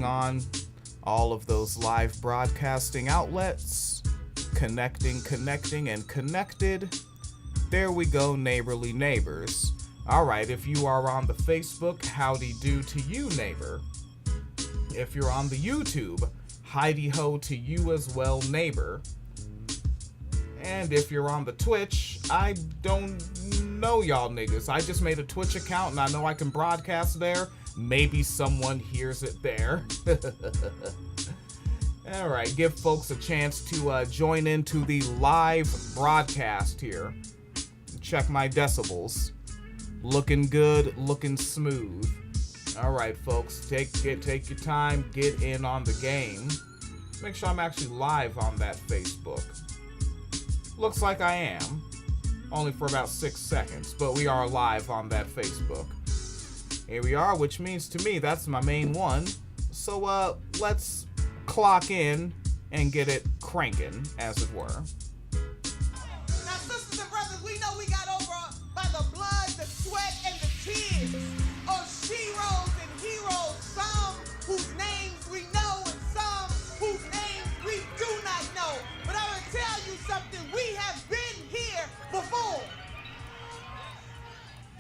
on all of those live broadcasting outlets. Connecting, and connected. There we go, neighborly neighbors. Alright, if you are on the Facebook, howdy do to you, neighbor. If you're on the YouTube, hidey ho to you as well, neighbor. And if you're on the Twitch, I don't know y'all niggas. I just made a Twitch account and I know I can broadcast there. Maybe someone hears it there. Alright, give folks a chance to join into the live broadcast here. Check my decibels. Looking good, looking smooth. Alright, folks, take your time, get in on the game. Make sure I'm actually live on that Facebook. Looks like I am. Only for about 6 seconds, but we are live on that Facebook. Here we are, which means to me that's my main one. So let's clock in and get it cranking, as it were. Now, sisters and brothers, we know we got over by the blood, the sweat, and the tears of sheroes and heroes, some whose names we know and some whose names we do not know. But I will tell you something, we have been here before.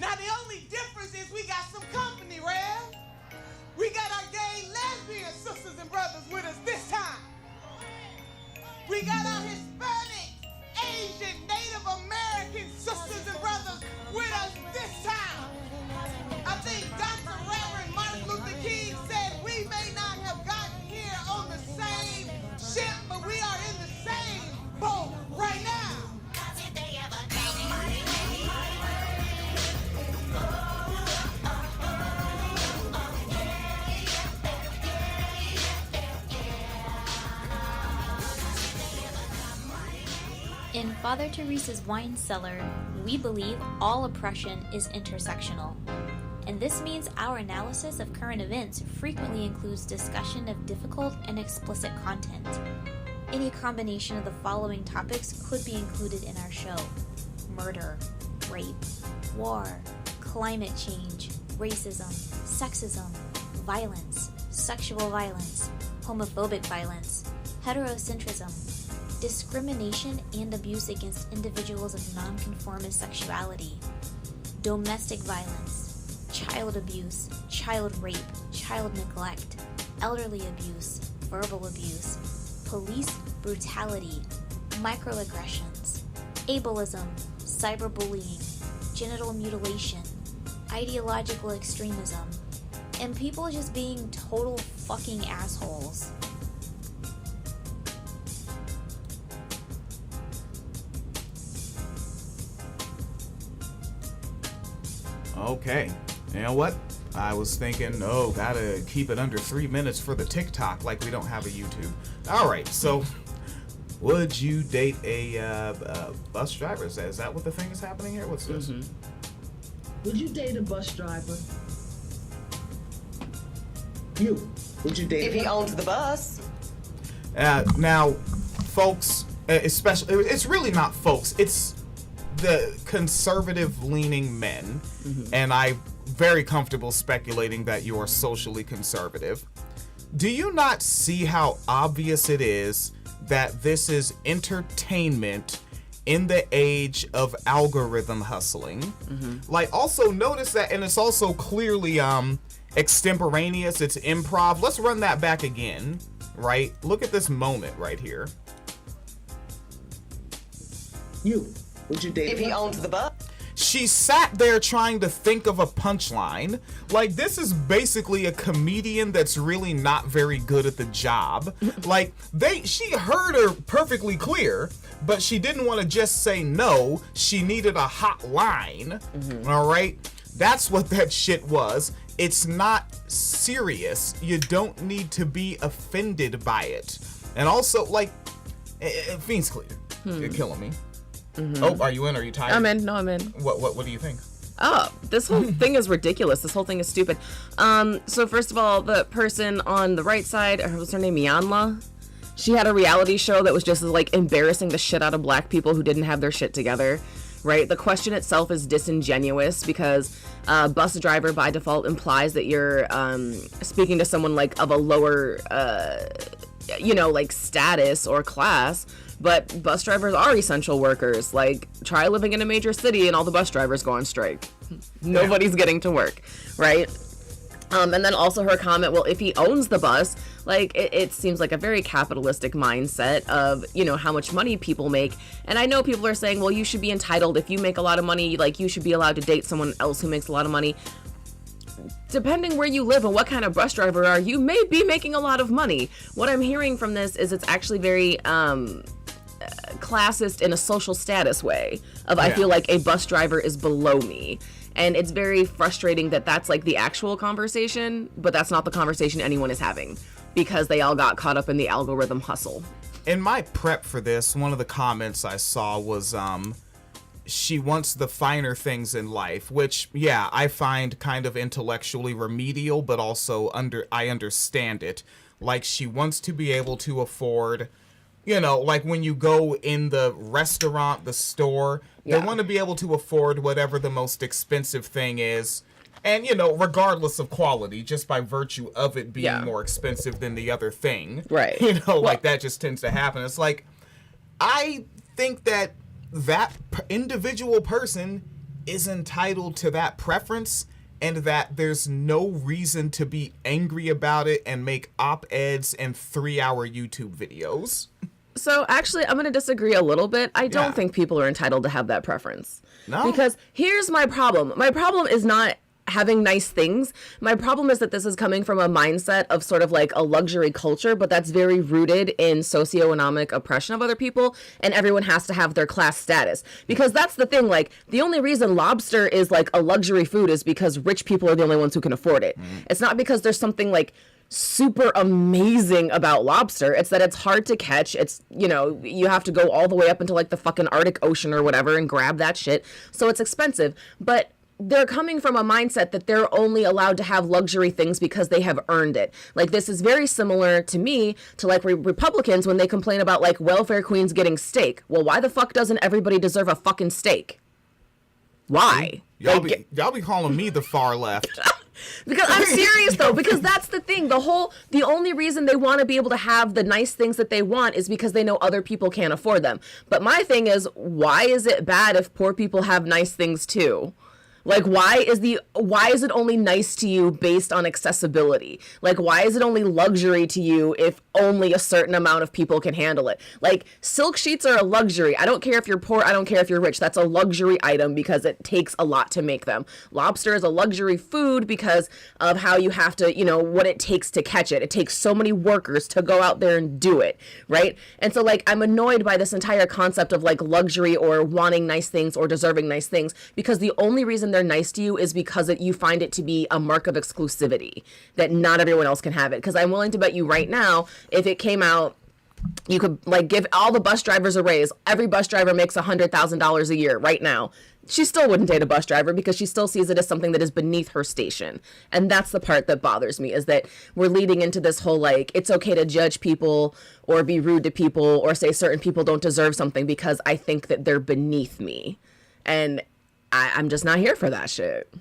Now, the only difference is we got some company, Rev. We got our gay lesbian sisters and brothers with us this time. We got our Hispanic, Asian, Native American sisters and brothers with us this time. I think Dr. Reverend Martin Luther King said we may not have gotten here on the same ship, but we are in the same boat right now. In Father Teresa's wine cellar, we believe all oppression is intersectional. And this means our analysis of current events frequently includes discussion of difficult and explicit content. Any combination of the following topics could be included in our show: murder, rape, war, climate change, racism, sexism, violence, sexual violence, homophobic violence, heterocentrism, discrimination and abuse against individuals of nonconformist sexuality, domestic violence, child abuse, child rape, child neglect, elderly abuse, verbal abuse, police brutality, microaggressions, ableism, cyberbullying, genital mutilation, ideological extremism, and people just being total fucking assholes. Okay, you know what? I was thinking, gotta keep it under 3 minutes for the TikTok, like we don't have a YouTube. Alright, so, would you date a bus driver? Is that what the thing is happening here? What's this? Mm-hmm. Would you date a bus driver? Would you date if he owns the bus? Now, folks, especially, it's really not folks, it's the conservative-leaning men, and I'm very comfortable speculating that you are socially conservative. Do you not see how obvious it is that this is entertainment in the age of algorithm hustling? Like, also notice that, and it's also clearly extemporaneous, it's improv. Let's run that back again, right? Look at this moment right here. Would you date if he owns the bus? She sat there trying to think of a punchline. Like, this is basically a comedian that's really not very good at the job. Like, she heard her perfectly clear, but she didn't want to just say no. She needed a hot line. All right? That's what that shit was. It's not serious. You don't need to be offended by it. And also, like, Fiend's clear. You're killing me. Oh, are you in? Are you tired? I'm in. No, I'm in. What do you think? Oh, this whole thing is ridiculous. This whole thing is stupid. So first of all, the person on the right side, what's her name? Mianla? She had a reality show that was just like embarrassing the shit out of black people who didn't have their shit together. right? The question itself is disingenuous because bus driver by default implies that you're speaking to someone like of a lower, like status or class. But bus drivers are essential workers. Like, try living in a major city and all the bus drivers go on strike. Nobody's getting to work, right? And then also her comment, well, if he owns the bus, like, it seems like a very capitalistic mindset of, how much money people make. And I know people are saying, well, you should be entitled. If you make a lot of money, like, you should be allowed to date someone else who makes a lot of money. Depending where you live and what kind of bus driver are, you may be making a lot of money. What I'm hearing from this is it's actually very classist in a social status way of I feel like a bus driver is below me. And it's very frustrating that that's like the actual conversation, but that's not the conversation anyone is having because they all got caught up in the algorithm hustle. In my prep for this, one of the comments I saw was she wants the finer things in life, which, yeah, I find kind of intellectually remedial, but also I understand it. Like, she wants to be able to afford, like when you go in the restaurant, the store, they want to be able to afford whatever the most expensive thing is. And, regardless of quality, just by virtue of it being more expensive than the other thing. Right. Like that just tends to happen. It's like, I think that individual person is entitled to that preference and that there's no reason to be angry about it and make op-eds and 3-hour YouTube videos. So actually, I'm going to disagree a little bit. I don't think people are entitled to have that preference. No. Because here's my problem. My problem is not having nice things. My problem is that this is coming from a mindset of sort of like a luxury culture, but that's very rooted in socioeconomic oppression of other people, and everyone has to have their class status. Because that's the thing, like, the only reason lobster is like a luxury food is because rich people are the only ones who can afford it. It's not because there's something like super amazing about lobster. It's that it's hard to catch. It's, you have to go all the way up into like the fucking Arctic Ocean or whatever and grab that shit. So it's expensive. But they're coming from a mindset that they're only allowed to have luxury things because they have earned it. Like, this is very similar to me to like Republicans when they complain about like welfare queens getting steak. Well, why the fuck doesn't everybody deserve a fucking steak? Why? Y'all be calling me the far left. Because I'm serious though, because that's the thing. The only reason they want to be able to have the nice things that they want is because they know other people can't afford them. But my thing is, why is it bad if poor people have nice things too? Like, why is it only nice to you based on accessibility? Like, why is it only luxury to you if only a certain amount of people can handle it? Like, silk sheets are a luxury. I don't care if you're poor. I don't care if you're rich. That's a luxury item because it takes a lot to make them. Lobster is a luxury food because of how you have to, what it takes to catch it. It takes so many workers to go out there and do it, right? And so, like, I'm annoyed by this entire concept of, like, luxury or wanting nice things or deserving nice things because the only reason they're nice to you is because you find it to be a mark of exclusivity that not everyone else can have it. Because I'm willing to bet you right now, if it came out, you could like give all the bus drivers a raise. Every bus driver makes $100,000 a year right now. She still wouldn't date a bus driver because she still sees it as something that is beneath her station. And that's the part that bothers me, is that we're leading into this whole, like, it's okay to judge people or be rude to people or say certain people don't deserve something because I think that they're beneath me. And I'm just not here for that shit.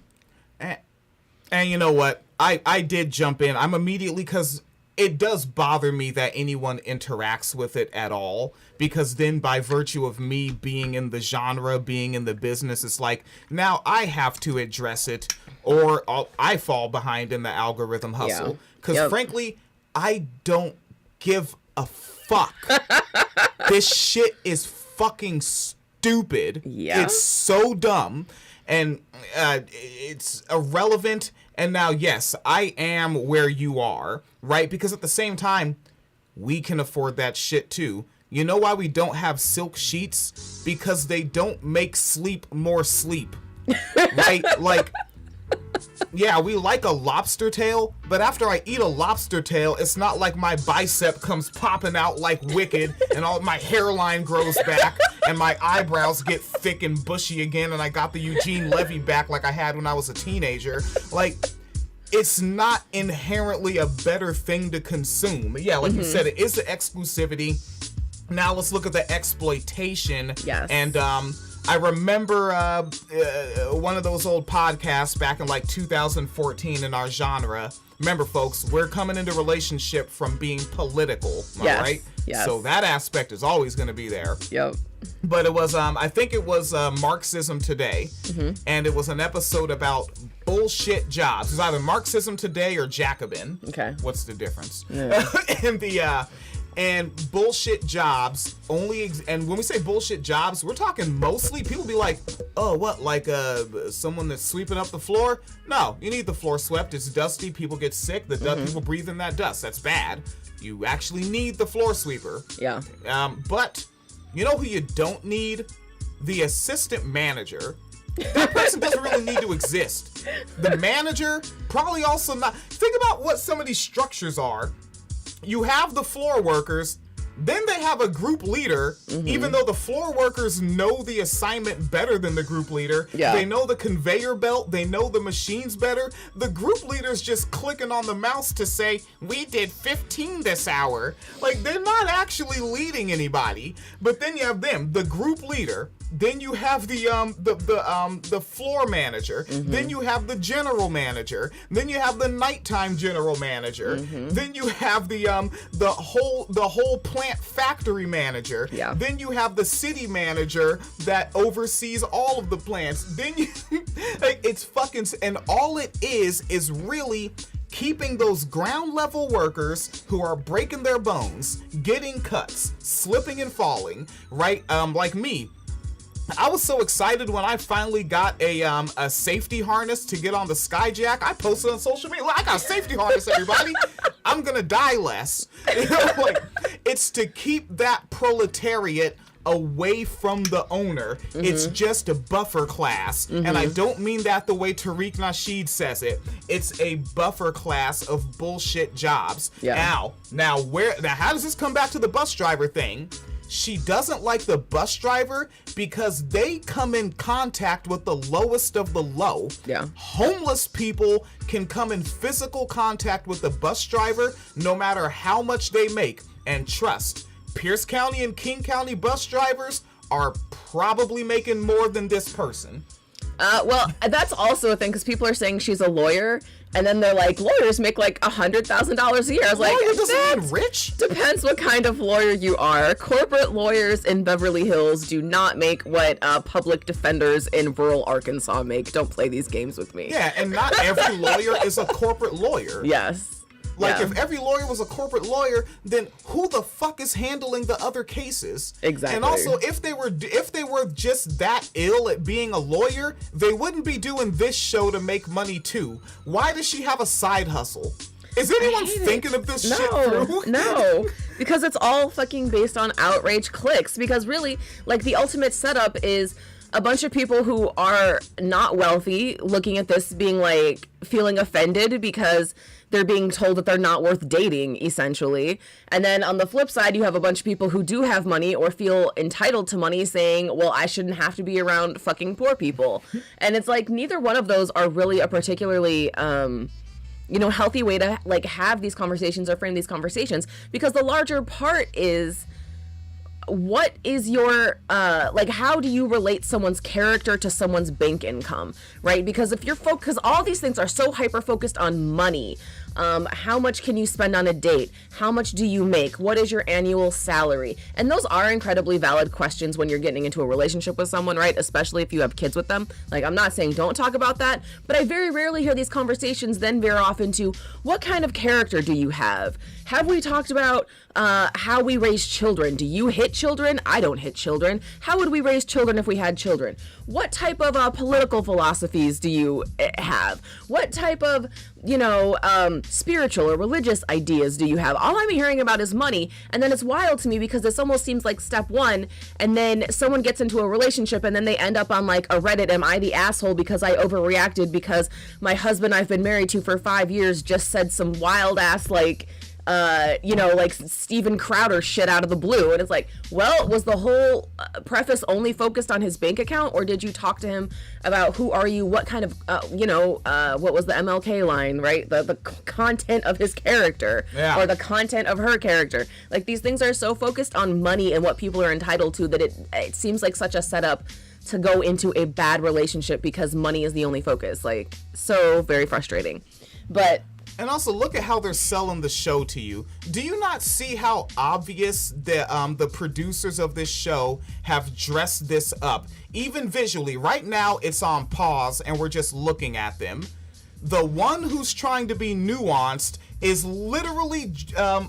And you know what? I did jump in. I'm immediately, because it does bother me that anyone interacts with it at all, because then by virtue of me being in the genre, being in the business, it's like, now I have to address it or I fall behind in the algorithm hustle. Because frankly, I don't give a fuck. This shit is fucking stupid. It's so dumb and it's irrelevant. And now, yes, I am where you are, right? Because at the same time, we can afford that shit too. You know why we don't have silk sheets? Because they don't make sleep more sleep, right? Like, yeah, we like a lobster tail, but after I eat a lobster tail, it's not like my bicep comes popping out like Wicked and all my hairline grows back and my eyebrows get thick and bushy again and I got the Eugene Levy back like I had when I was a teenager. Like, it's not inherently a better thing to consume. Yeah, like you said, it is the exclusivity. Now let's look at the exploitation. Yes. And I remember one of those old podcasts back in like 2014 in our genre. Remember, folks, we're coming into relationship from being political, all right? Yes. So that aspect is always going to be there. Yep. But it was, I think it was Marxism Today, and it was an episode about bullshit jobs. It was either Marxism Today or Jacobin. Okay. What's the difference? Yeah. And bullshit jobs only, and when we say bullshit jobs, we're talking mostly, people be like, oh, what, like someone that's sweeping up the floor? No, you need the floor swept. It's dusty. People get sick. People breathe in that dust. That's bad. You actually need the floor sweeper. Yeah. But you know who you don't need? The assistant manager. That person doesn't really need to exist. The manager, probably also not. Think about what some of these structures are. You have the floor workers, then they have a group leader, even though the floor workers know the assignment better than the group leader. Yeah. They know the conveyor belt, they know the machines better. The group leader's just clicking on the mouse to say, we did 15 this hour. Like, they're not actually leading anybody. But then you have them, the group leader. Then you have the floor manager. Then you have the general manager. Then you have the nighttime general manager. Then you have the whole plant factory manager. Yeah. Then you have the city manager that oversees all of the plants. Then you like, it's fucking, and all it is really keeping those ground level workers who are breaking their bones, getting cuts, slipping and falling, right? Like me. I was so excited when I finally got a safety harness to get on the Skyjack. I posted on social media, I got a safety harness, everybody. I'm gonna die less. You know, like, it's to keep that proletariat away from the owner. It's just a buffer class. And I don't mean that the way Tariq Nasheed says it. It's a buffer class of bullshit jobs. Yeah. Now how does this come back to the bus driver thing? She doesn't like the bus driver because they come in contact with the lowest of the low. Yeah. Homeless people can come in physical contact with the bus driver no matter how much they make. And trust, Pierce County and King County bus drivers are probably making more than this person. Well, that's also a thing because people are saying she's a lawyer, and then they're like, lawyers make like $100,000 a year. I was like, Lawyer doesn't mean rich. Depends what kind of lawyer you are. Corporate lawyers in Beverly Hills do not make what public defenders in rural Arkansas make. Don't play these games with me. Yeah, and not every lawyer is a corporate lawyer. Yes. Like, Yeah. if every lawyer was a corporate lawyer, then who the fuck is handling the other cases? Exactly. And also, if they were just that ill at being a lawyer, they wouldn't be doing this show to make money too. Why does she have a side hustle? Is anyone thinking of this shit through? No, because it's all fucking based on outrage clicks. Because really, like, the ultimate setup is a bunch of people who are not wealthy looking at this being like feeling offended because they're being told that they're not worth dating, essentially. And then on the flip side, you have a bunch of people who do have money or feel entitled to money saying, well, I shouldn't have to be around fucking poor people. And it's like neither one of those are really a particularly healthy way to like have these conversations or frame these conversations, because the larger part is, what is your how do you relate someone's character to someone's bank income, right? Because if you're because all these things are so hyper focused on money. How much can you spend on a date? How much do you make? What is your annual salary? And those are incredibly valid questions when you're getting into a relationship with someone, right? Especially if you have kids with them. Like, I'm not saying don't talk about that, but I very rarely hear these conversations then veer off into, what kind of character do you have? Have we talked about how we raise children? Do you hit children? I don't hit children. How would we raise children if we had children? What type of political philosophies do you have? What type of, spiritual or religious ideas do you have? All I'm hearing about is money. And then it's wild to me because this almost seems like step one. And then someone gets into a relationship and then they end up on like a Reddit, am I the asshole because I overreacted because my husband I've been married to for 5 years just said some wild ass like Steven Crowder shit out of the blue. And it's like, well, was the whole preface only focused on his bank account, or did you talk to him about who are you, what kind of, what was the MLK line, right? The content of his character, or the content of her character. Like, these things are so focused on money and what people are entitled to that it seems like such a setup to go into a bad relationship because money is the only focus. Like, so very frustrating. But and also look at how they're selling the show to you. Do you not see how obvious the producers of this show have dressed this up? Even visually, right now it's on pause and we're just looking at them. The one who's trying to be nuanced is literally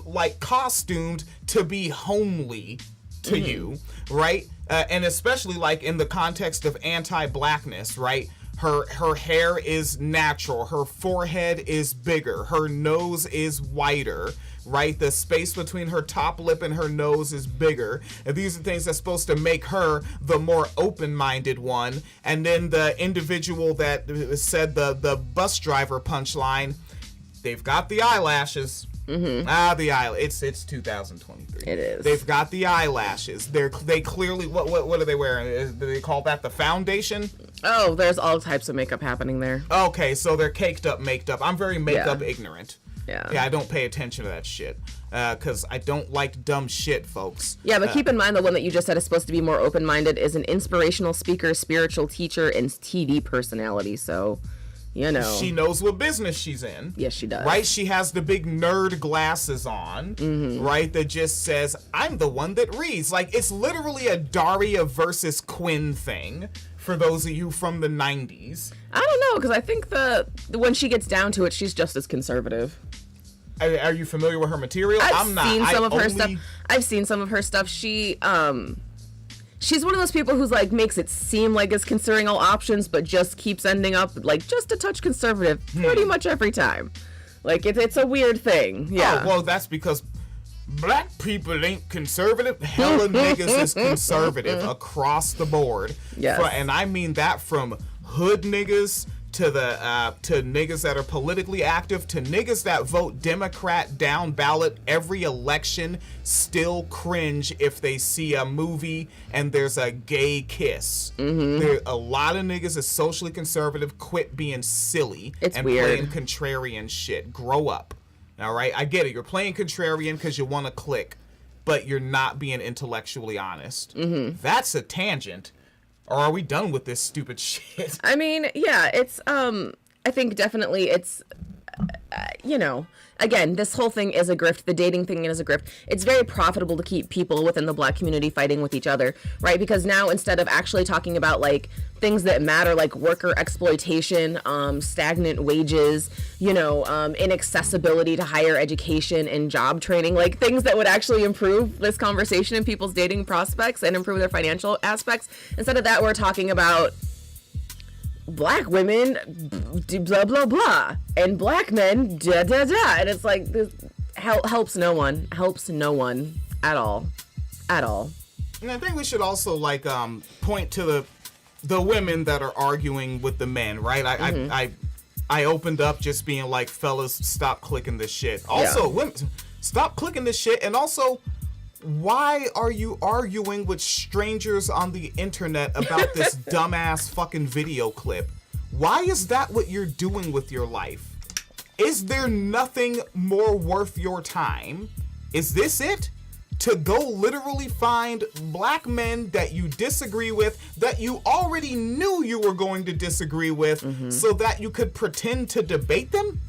like costumed to be homely to you, right? And especially like in the context of anti-blackness, right? Her hair is natural. Her forehead is bigger. Her nose is wider, right? The space between her top lip and her nose is bigger. And these are things that's supposed to make her the more open-minded one. And then the individual that said the bus driver punchline, they've got the eyelashes. It's 2023. It is. They've got the eyelashes. They clearly what are they wearing? Do they call that the foundation? oh, there's all types of makeup happening there. Okay, so they're caked up, maked up. I'm very makeup ignorant. Yeah. Yeah, I don't pay attention to that shit. Because I don't like dumb shit, folks. Yeah, but keep in mind the one that you just said is supposed to be more open-minded is an inspirational speaker, spiritual teacher, and TV personality. So, you know. She knows what business she's in. Yes, she does. Right? She has the big nerd glasses on, right? That just says, I'm the one that reads. Like, it's literally a Daria versus Quinn thing for those of you from the 90s. I don't know, because I think when she gets down to it, she's just as conservative. Are you familiar with her material? I've seen some of her stuff. I've seen some of her stuff. She's one of those people who's like makes it seem like it's considering all options, but just keeps ending up like just a touch conservative pretty much every time. Like it's a weird thing. Yeah. Oh, well, that's because black people ain't conservative. Hella niggas is conservative across the board. Yes. And I mean that from hood niggas to to niggas that are politically active, to niggas that vote Democrat down ballot every election, still cringe if they see a movie and there's a gay kiss. There a lot of niggas is socially conservative. Quit being silly and weird. playing contrarian shit. Grow up. All right, I get it. You're playing contrarian because you want to click, but you're not being intellectually honest. That's a tangent. Or are we done with this stupid shit? I mean, yeah, it's, I think definitely it's, again, this whole thing is a grift. The dating thing is a grift. It's very profitable to keep people within the black community fighting with each other, right? Because now instead of actually talking about like things that matter, like worker exploitation, stagnant wages, inaccessibility to higher education and job training, like things that would actually improve this conversation and people's dating prospects and improve their financial aspects. Instead of that, we're talking about black women, blah, blah, blah, and black men, da, da, da. And it's like, this helps no one at all. And I think we should also like point to the women that are arguing with the men, right? I opened up just being like, fellas, stop clicking this shit. Also, women, stop clicking this shit. And also, why are you arguing with strangers on the internet about this dumbass fucking video clip? Why is that what you're doing with your life? Is there nothing more worth your time? Is this it? To go literally find black men that you disagree with, that you already knew you were going to disagree with, so that you could pretend to debate them?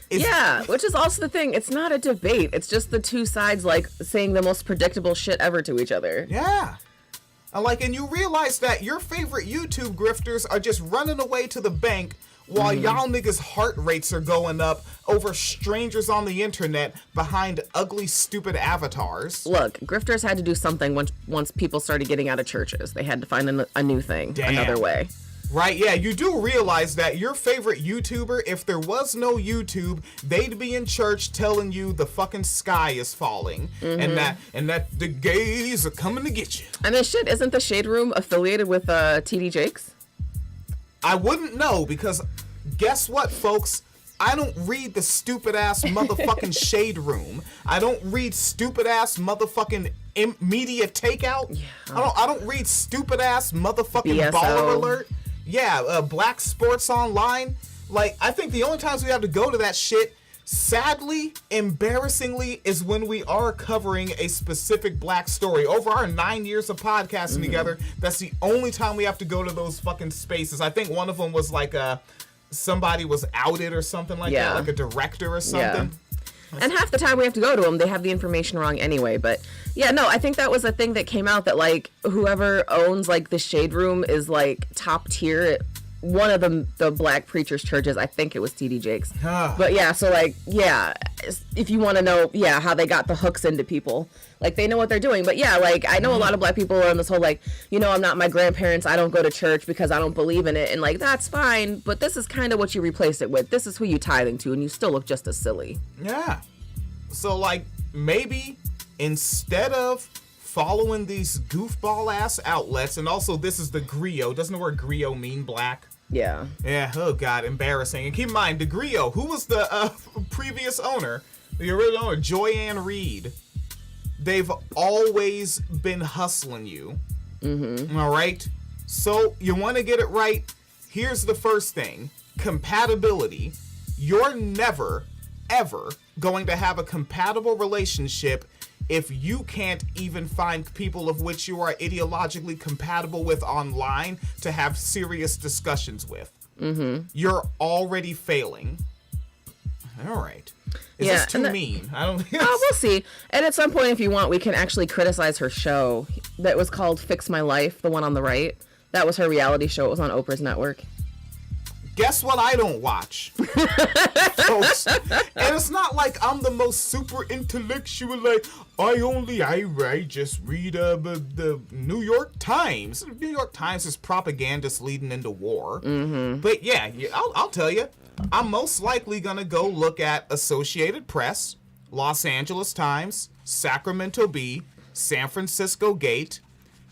Which is also the thing. It's not a debate. It's just the two sides like saying the most predictable shit ever to each other. Yeah. And you realize that your favorite YouTube grifters are just running away to the bank while y'all niggas' heart rates are going up over strangers on the internet behind ugly, stupid avatars. Look, grifters had to do something once people started getting out of churches. They had to find a new thing, another way. Right, yeah, you do realize that your favorite YouTuber, if there was no YouTube, they'd be in church telling you the fucking sky is falling and that the gays are coming to get you. I mean, shit, isn't the Shade Room affiliated with TD Jakes? I wouldn't know, because guess what, folks? I don't read the stupid ass motherfucking Shade Room. I don't read stupid ass motherfucking media takeout. Yeah. I don't read stupid ass motherfucking BSO. Baller Alert. Yeah, Black Sports Online. Like, I think the only times we have to go to that shit sadly, embarrassingly, is when we are covering a specific black story. Over our 9 years of podcasting together, that's the only time we have to go to those fucking spaces. I think one of them was like somebody was outed or something like that, like a director or something. Yeah. And half the time we have to go to them, they have the information wrong anyway. But yeah, no, I think that was a thing that came out, that like whoever owns like the Shade Room is like top tier at one of the black preachers' churches. I think it was TD Jakes. But yeah, so like, yeah, if you want to know, yeah, how they got the hooks into people, like they know what they're doing. But yeah, like I know a lot of black people are on this whole like, you know, I'm not my grandparents, I don't go to church because I don't believe in it, and like that's fine, but this is kind of what you replace it with. This is who you tithing to, and you still look just as silly. Yeah. So like maybe instead of following these goofball ass outlets, and also this is the griot. Doesn't the word griot mean black? Yeah. Yeah. Oh God, embarrassing. And keep in mind, the griot, who was the previous owner, the original owner, Joyanne Reed. They've always been hustling you. All right. So you want to get it right. Here's the first thing: compatibility. You're never, ever going to have a compatible relationship if you can't even find people of which you are ideologically compatible with online to have serious discussions with. You're already failing. All right. Is this too mean? I don't think we'll see. And at some point, if you want, we can actually criticize her show that was called Fix My Life, the one on the right. That was her reality show. It was on Oprah's network. Guess what I don't watch, folks? And it's not like I'm the most super intellectual, like, I just read the New York Times. The New York Times is propagandist leading into war. But yeah, I'll tell you, I'm most likely going to go look at Associated Press, Los Angeles Times, Sacramento Bee, San Francisco Gate.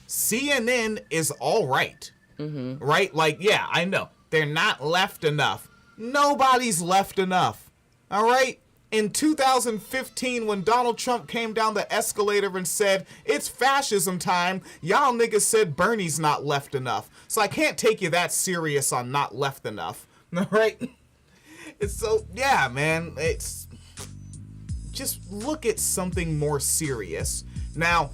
CNN is all right. Right? Like, yeah, I know. They're not left enough. Nobody's left enough. All right? In 2015, when Donald Trump came down the escalator and said, it's fascism time, y'all niggas said Bernie's not left enough. So I can't take you that serious on not left enough. All right? It's so, yeah, man. It's just look at something more serious. Now,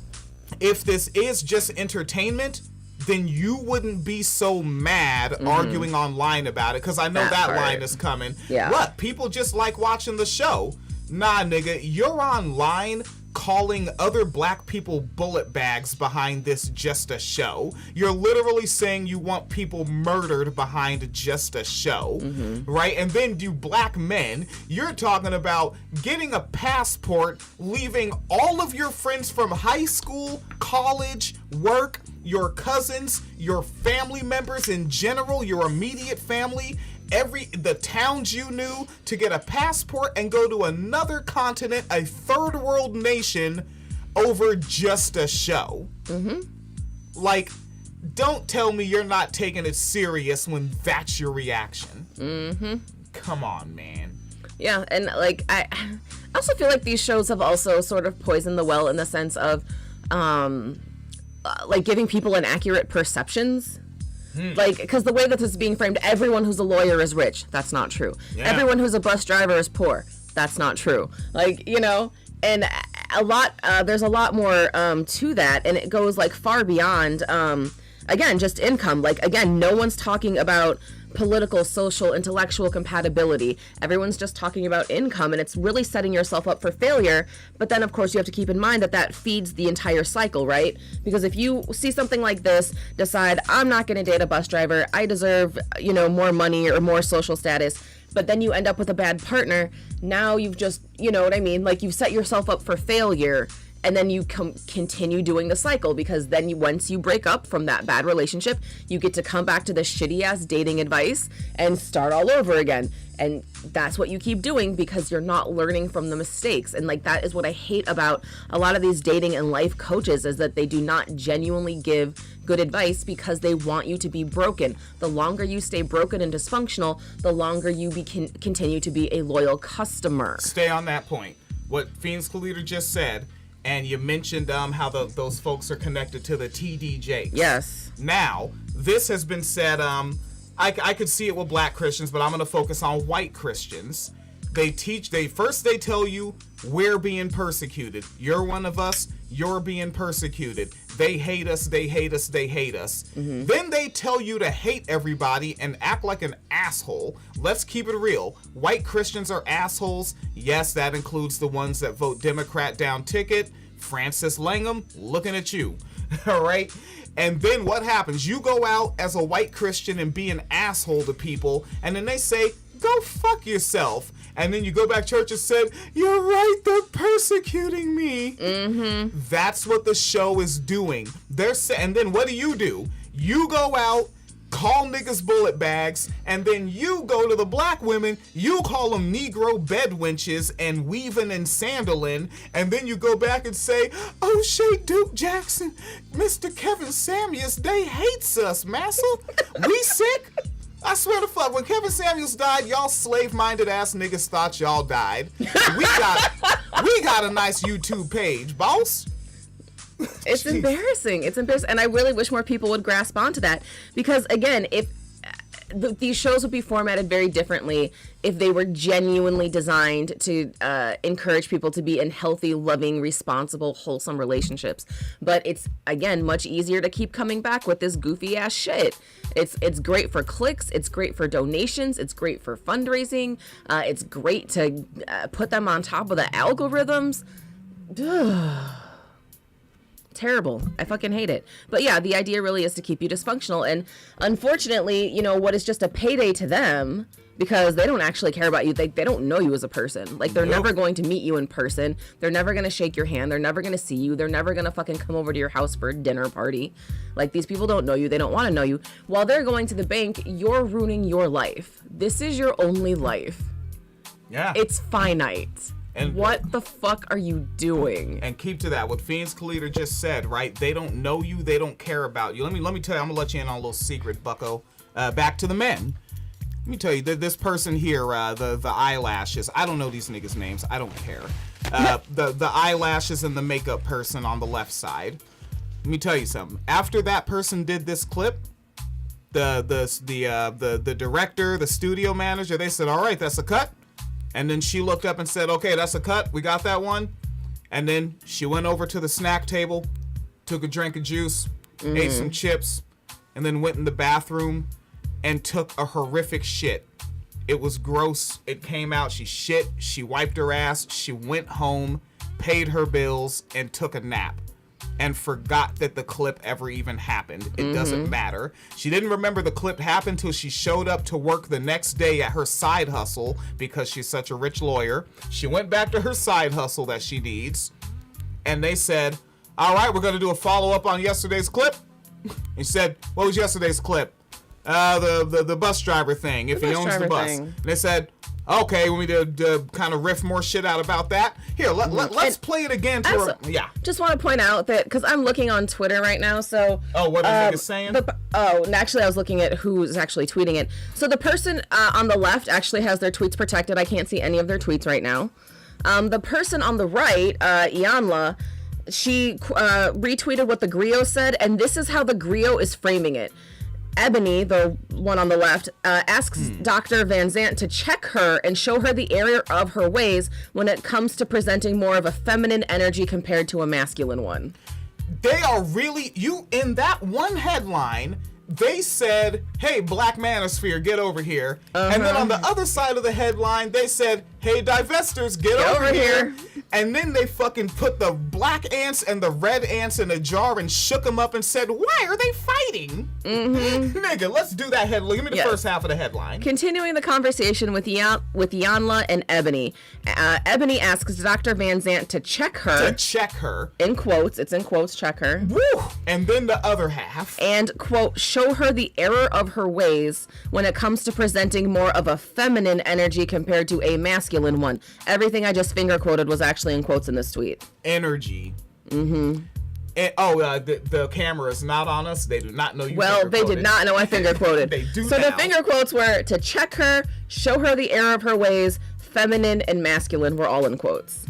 if this is just entertainment, then you wouldn't be so mad arguing online about it, because I know that line is coming. Yeah. What? People just like watching the show. Nah, nigga, you're online calling other black people bullet bags behind this just a show. You're literally saying you want people murdered behind just a show, right? And then you black men, you're talking about getting a passport, leaving all of your friends from high school, college, work, your cousins, your family members in general, your immediate family, the towns you knew, to get a passport and go to another continent, a third world nation, over just a show. Like, don't tell me you're not taking it serious when that's your reaction. Come on, man. Yeah, and like I also feel like these shows have also sort of poisoned the well in the sense of like giving people inaccurate perceptions. Like, because the way that this is being framed, everyone who's a lawyer is rich. That's not true. Yeah. Everyone who's a bus driver is poor. That's not true. Like, you know, and there's a lot more to that, and it goes like far beyond, again, just income. Like, again, no one's talking about political, social, intellectual compatibility. Everyone's just talking about income, and it's really setting yourself up for failure. But then, of course, you have to keep in mind that feeds the entire cycle, right? Because if you see something like this, decide, I'm not going to date a bus driver, I deserve, you know, more money or more social status, but then you end up with a bad partner, now you've just, you know what I mean? Like, you've set yourself up for failure. And then you continue doing the cycle, because then once you break up from that bad relationship, you get to come back to the shitty ass dating advice and start all over again. And that's what you keep doing, because you're not learning from the mistakes. And like, that is what I hate about a lot of these dating and life coaches, is that they do not genuinely give good advice because they want you to be broken. The longer you stay broken and dysfunctional, the longer you continue to be a loyal customer. Stay on that point. What Phoenix Leader just said. And you mentioned how those folks are connected to the TD Jakes. Yes. Now, this has been said, I could see it with black Christians, but I'm going to focus on white Christians. They tell you we're being persecuted. You're one of us. You're being persecuted. They hate us. They hate us. They hate us. Mm-hmm. Then they tell you to hate everybody and act like an asshole. Let's keep it real. White Christians are assholes. Yes, that includes the ones that vote Democrat down ticket. Francis Langham, looking at you. All right? And then what happens? You go out as a white Christian and be an asshole to people, and then they say, go fuck yourself. And then you go back to church and said, you're right, they're persecuting me. Mm-hmm. That's what the show is doing. And then what do? You go out, call niggas bullet bags, and then you go to the black women, you call them Negro bed wenches and weaving and sandaling, and then you go back and say, oh, Shay Duke Jackson, Mr. Kevin Samuels, they hates us, massa. We sick? I swear to fuck, when Kevin Samuels died, y'all slave-minded ass niggas thought y'all died. We got a nice YouTube page, boss. It's embarrassing. It's embarrassing. And I really wish more people would grasp onto that. Because, again, if these shows would be formatted very differently if they were genuinely designed to encourage people to be in healthy, loving, responsible, wholesome relationships. But it's, again, much easier to keep coming back with this goofy ass shit. It's great for clicks. It's great for donations. It's great for fundraising. It's great to put them on top of the algorithms. Terrible. I fucking hate it. But yeah, the idea really is to keep you dysfunctional. And unfortunately, you know, what is just a payday to them, because they don't actually care about you. They don't know you as a person. Like, they're never going to meet you in person. They're never going to shake your hand. They're never going to see you. They're never going to fucking come over to your house for a dinner party. Like, these people don't know you. They don't want to know you. While they're going to the bank, you're ruining your life. This is your only life. Yeah. It's finite. And what the fuck are you doing? And keep to that. What Phoenix Kalita just said, right? They don't know you. They don't care about you. Let me tell you. I'm gonna let you in on a little secret, bucko. Back to the men. Let me tell you. This person here, the eyelashes. I don't know these niggas' names. I don't care. The eyelashes and the makeup person on the left side. Let me tell you something. After that person did this clip, the director, the studio manager, they said, "All right, that's a cut." And then she looked up and said, okay, that's a cut. We got that one. And then she went over to the snack table, took a drink of juice, ate some chips, and then went in the bathroom and took a horrific shit. It was gross. It came out. She shit. She wiped her ass. She went home, paid her bills, and took a nap. And forgot that the clip ever even happened. It doesn't matter. She didn't remember the clip happened till she showed up to work the next day at her side hustle because she's such a rich lawyer. She went back to her side hustle that she needs. And they said, all right, we're going to do a follow-up on yesterday's clip. He said, what was yesterday's clip? The bus driver thing, if he owns the bus. And they said, okay, we need to kind of riff more shit out about that. Here, let's play it again. Just want to point out that, because I'm looking on Twitter right now, so... Oh, what are niggas saying? Actually, I was looking at who's actually tweeting it. So the person on the left actually has their tweets protected. I can't see any of their tweets right now. The person on the right, Ianla, she retweeted what the griot said, and this is how the griot is framing it. Ebony, the one on the left, asks Dr. Van Zant to check her and show her the error of her ways when it comes to presenting more of a feminine energy compared to a masculine one. They are really, in that one headline, they said, hey, Black Manosphere, get over here. And then on the other side of the headline, they said, hey, divestors, get over here. And then they fucking put the black ants and the red ants in a jar and shook them up and said, why are they fighting? Nigga, let's do that headline. Give me the first half of the headline. Continuing the conversation with Ianla and Ebony. Ebony asks Dr. Van Zant to check her. In quotes. It's in quotes, check her. Woo! And then the other half. And, quote, show her the error of her ways when it comes to presenting more of a feminine energy compared to a masculine one. Everything I just finger quoted was actually in quotes in this tweet. Energy. And, the camera is not on us. They do not know you. Well, they did not know I finger quoted. They do. So the finger quotes were to check her, show her the error of her ways. Feminine and masculine were all in quotes.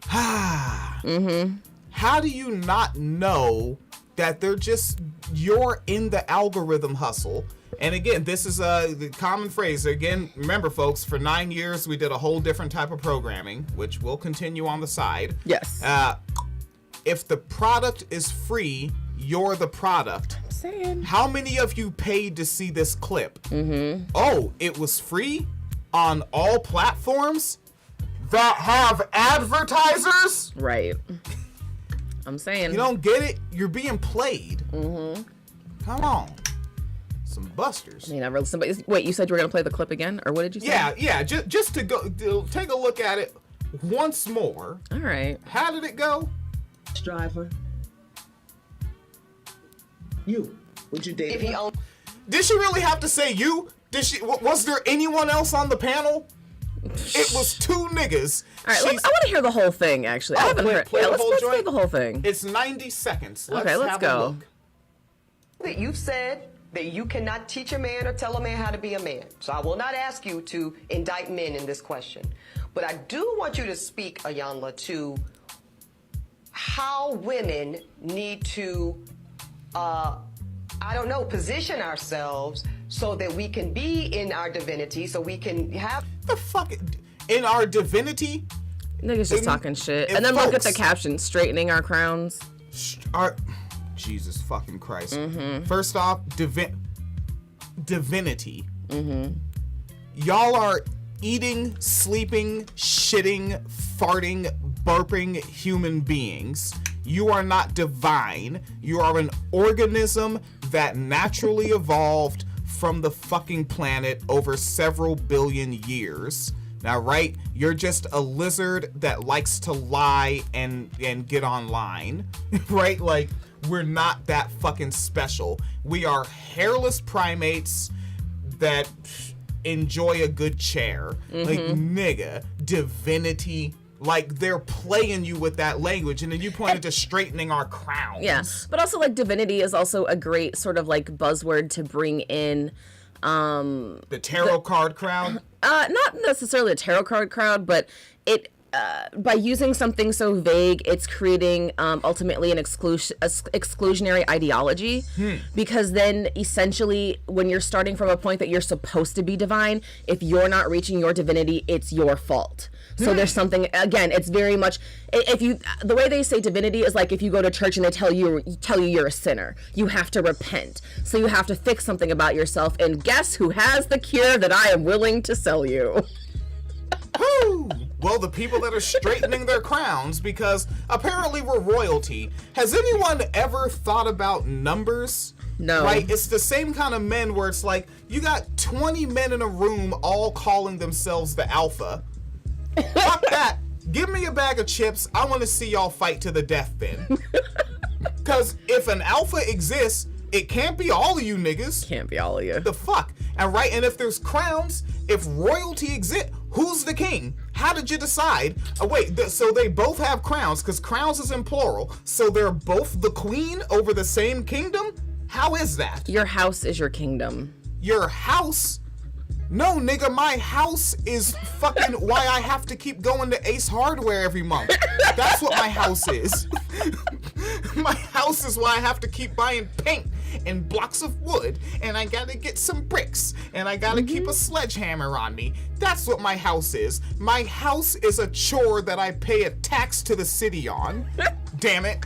How do you not know that you're in the algorithm hustle? And again, this is the common phrase. Again, remember, folks, for 9 years, we did a whole different type of programming, which will continue on the side. Yes. If the product is free, you're the product. I'm saying. How many of you paid to see this clip? Oh, it was free on all platforms that have advertisers? Right. I'm saying. You don't get it? You're being played. Come on. Some busters. I mean, wait, you said you were going to play the clip again? Or what did you say? Yeah. Just to go take a look at it once more. All right. How did it go? Driver. You. Would you date If he her? owned Did she really have to say you? Was there anyone else on the panel? It was 2 niggas. All right, I want to hear the whole thing, actually. I haven't heard. play the whole let's play joint? the whole thing. It's 90 seconds. Okay, let's have go. A look. that you've said that you cannot teach a man or tell a man how to be a man. So I will not ask you to indict men in this question. But I do want you to speak, Ayanla, to how women need to, position ourselves so that we can be in our divinity, so we can have... The fuck? In our divinity? Niggas just talking shit. and And then look at the folks- caption, straightening our crowns. Our, Jesus fucking Christ. First off, divinity. Y'all are eating, sleeping, shitting, farting, burping human beings. You are not divine. You are an organism that naturally evolved from the fucking planet over several billion years. Now, right? You're just a lizard that likes to lie and get online, right? Like, we're not that fucking special. We are hairless primates that enjoy a good chair. Like, nigga, divinity. Like, they're playing you with that language, and then you pointed to straightening our crowns. Yeah, but also, like, divinity is also a great sort of, like, buzzword to bring in. The tarot card crowd. Not necessarily a tarot card crowd, but it by using something so vague, it's creating ultimately an exclusionary ideology. Because then essentially, when you're starting from a point that you're supposed to be divine, if you're not reaching your divinity, it's your fault. So there's something, again, it's very much, the way they say divinity is like if you go to church and they tell you you're a sinner, you have to repent. So you have to fix something about yourself, and guess who has the cure that I am willing to sell you? Woo! Well, the people that are straightening their crowns, because apparently we're royalty. Has anyone ever thought about numbers? No. Right? It's the same kind of men where it's like, you got 20 men in a room all calling themselves the alpha. Fuck that. Give me a bag of chips. I want to see y'all fight to the death then. Because if an alpha exists, it can't be all of you niggas. Can't be all of you. The fuck? And right, and if there's crowns, if royalty exists, who's the king? How did you decide? So they both have crowns, because crowns is in plural. So they're both the queen over the same kingdom? How is that? Your house is your kingdom. Your house? No, nigga, my house is fucking why I have to keep going to Ace Hardware every month. That's what my house is. My house is why I have to keep buying paint and blocks of wood, and I gotta get some bricks, and I gotta keep a sledgehammer on me. That's what my house is. My house is a chore that I pay a tax to the city on. Damn it.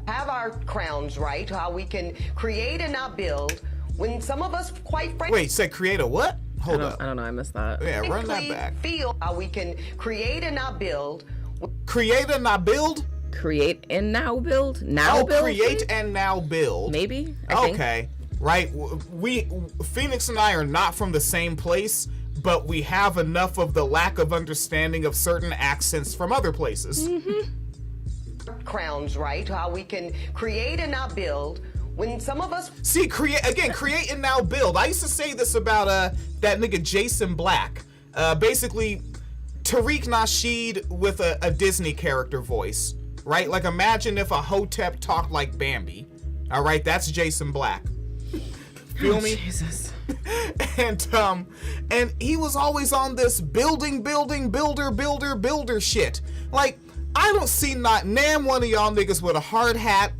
have our crowns right, how we can create and not build, when some of us, quite frankly, Wait, say create a what? Hold up. I don't know, I missed that. Yeah, run that back. feel how we can create and not build. Create and not build? Create and now build? Now Oh, build? create and now build. Maybe? I think. Okay. Right. We, Phoenix and I are not from the same place, but we have enough of the lack of understanding of certain accents from other places. Crowns right, how we can create and not build. When some of us See, create and now build. I used to say this about that nigga Jason Black. Basically, Tariq Nasheed with a Disney character voice, right? Like, imagine if a Hotep talked like Bambi. All right, that's Jason Black. Feel me? Jesus. And he was always on this builder shit. Like, I don't see not one of y'all niggas with a hard hat.